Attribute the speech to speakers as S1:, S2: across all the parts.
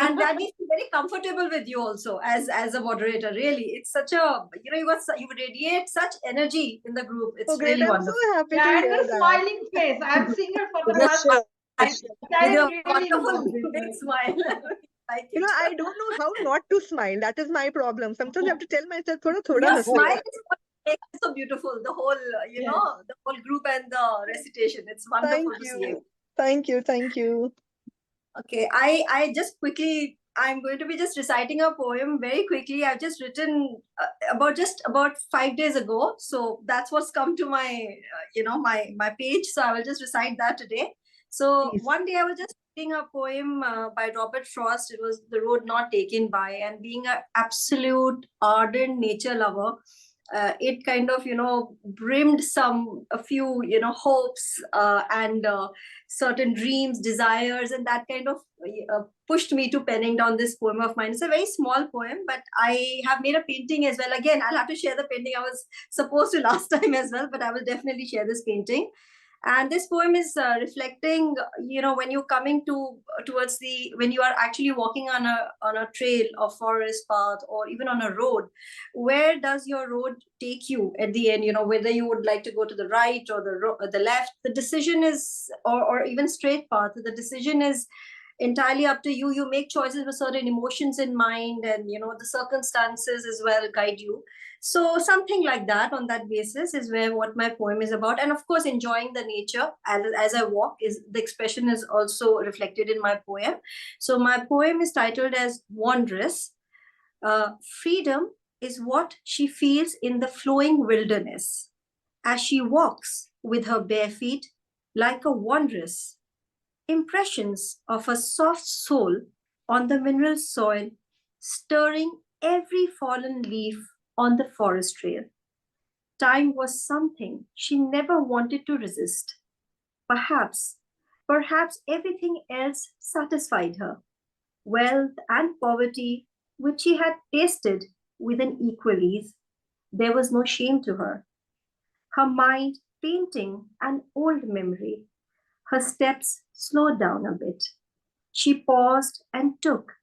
S1: And that makes me very comfortable with you also as a moderator. Really, it's such a, you radiate such energy in the group.
S2: Oh,
S1: It's
S2: great.
S1: really
S2: I'm so
S1: wonderful.
S2: happy to
S3: Yeah, and
S2: hear
S3: the
S2: that.
S3: smiling face. I'm seeing her for the
S2: Yes,
S3: first
S2: sure.
S3: time.
S1: With
S3: I
S1: your
S3: really
S1: wonderful
S3: love
S1: big
S3: it.
S1: smile. I like it.
S2: I don't know how not to smile. That is my problem. Sometimes I have to tell myself, thoda thoda
S1: Your
S2: hasi
S1: smile
S2: hai.
S1: is what makes it so beautiful. The whole,
S3: Yes.
S1: the whole group and the recitation. It's wonderful
S2: Thank
S1: to see it.
S2: you. Thank you. Thank you.
S1: Okay, I just quickly, I'm going to be just reciting a poem very quickly. I've just written about 5 days ago, so that's what's come to my my page. So I will just recite that today. So
S2: Please.
S1: one day I was just reading a poem by Robert Frost. It was "The Road Not Taken By," and being an absolute ardent nature lover, it kind of brimmed a few hopes and certain dreams, desires, and that kind of pushed me to penning down this poem of mine. It's a very small poem, but I have made a painting as well. Again, I'll have to share the painting. I was supposed to last time as well, but I will definitely share this painting. And this poem is reflecting, when you're coming towards when you are actually walking on a trail or forest path or even on a road, where does your road take you at the end? Whether you would like to go to the right or the left, the decision is, or even straight path, the decision is entirely up to you. You make choices with certain emotions in mind, and the circumstances as well guide you. So something like that, on that basis, is where what my poem is about. And of course, enjoying the nature as I walk, is the expression is also reflected in my poem. So my poem is titled as Wondrous. Freedom is what she feels in the flowing wilderness as she walks with her bare feet, like a wondrous impressions of a soft soul on the mineral soil, stirring every fallen leaf on the forest trail. Time was something she never wanted to resist. Perhaps, perhaps everything else satisfied her. Wealth and poverty, which she had tasted with an equal ease, there was no shame to her. Her mind painting an old memory, her steps slowed down a bit. She paused and took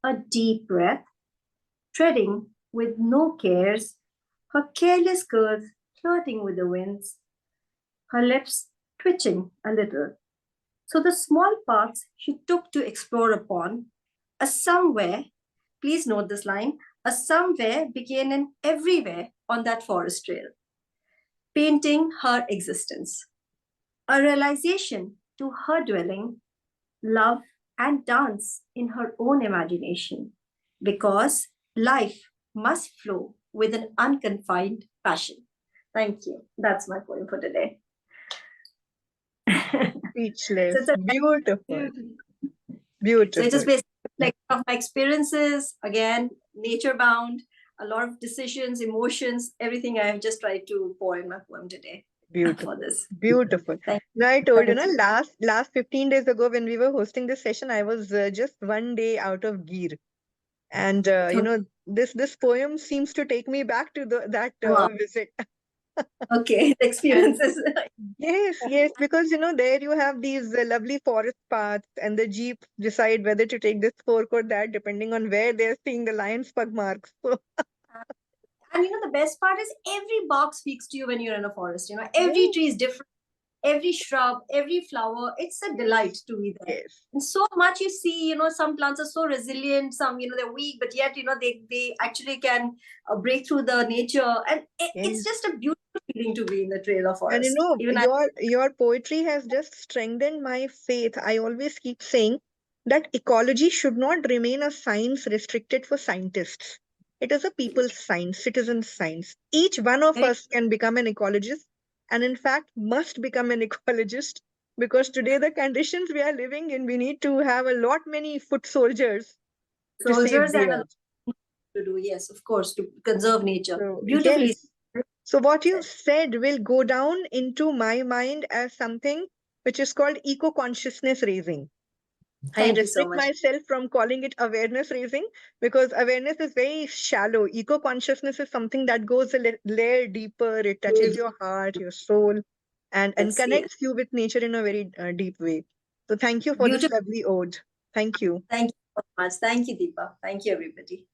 S1: a deep breath, treading with no cares, her careless curves flirting with the winds, her lips twitching a little. So the small paths she took to explore upon, a somewhere, please note this line, a somewhere began an everywhere on that forest trail, painting her existence. A realization to her dwelling, love and dance in her own imagination, because life must flow with an unconfined passion. Thank you. That's my poem for today.
S2: Speechless.
S1: So
S2: Beautiful.
S1: it
S2: Beautiful.
S1: is basically like of my experiences, again, nature bound, a lot of decisions, emotions, everything I have just tried to pour in my poem today.
S2: Beautiful.
S1: For this.
S2: Beautiful.
S1: Thank
S2: Now I told you,
S1: you.
S2: last 15 days ago when we were hosting this session, I was just one day out of Gir, and this poem seems to take me back to that
S1: Wow.
S2: visit.
S1: Okay, the experiences.
S2: Yes, because there you have these lovely forest paths, and the jeep decide whether to take this fork or that, depending on where they're seeing the lion's pug marks. So,
S1: And the best part is every bark speaks to you when you're in a forest. Every tree is different, every shrub, every flower. It's a delight to be there.
S2: yes.
S1: And so much you see, some plants are so resilient, some, they're weak, but yet, they actually can break through the nature. And it's just a beautiful feeling to be in the trailer
S2: And
S1: forest. Even
S2: your poetry has just strengthened my faith. I always keep saying that ecology should not remain a science restricted for scientists. It is a people's science, citizen's science. Each one of us can become an ecologist, and in fact must become an ecologist, because today the conditions we are living in, we need to have a lot many foot soldiers to save
S1: soldiers
S2: the
S1: and a lot
S2: earth.
S1: to do, yes, of course, to conserve nature.
S2: So
S1: Beautifully
S2: yes. So what you said will go down into my mind as something which is called eco-consciousness raising. I
S1: Thank you so
S2: restrict
S1: much.
S2: myself from calling it awareness raising, because awareness is very shallow. Eco-consciousness is something that goes a layer deeper. It touches your heart, your soul, and
S1: Yes,
S2: connects you with nature in a very deep way. So thank you for this
S1: beautiful.
S2: lovely ode. Thank you.
S1: Thank you. much. Thank you, Deepa. Thank you, everybody.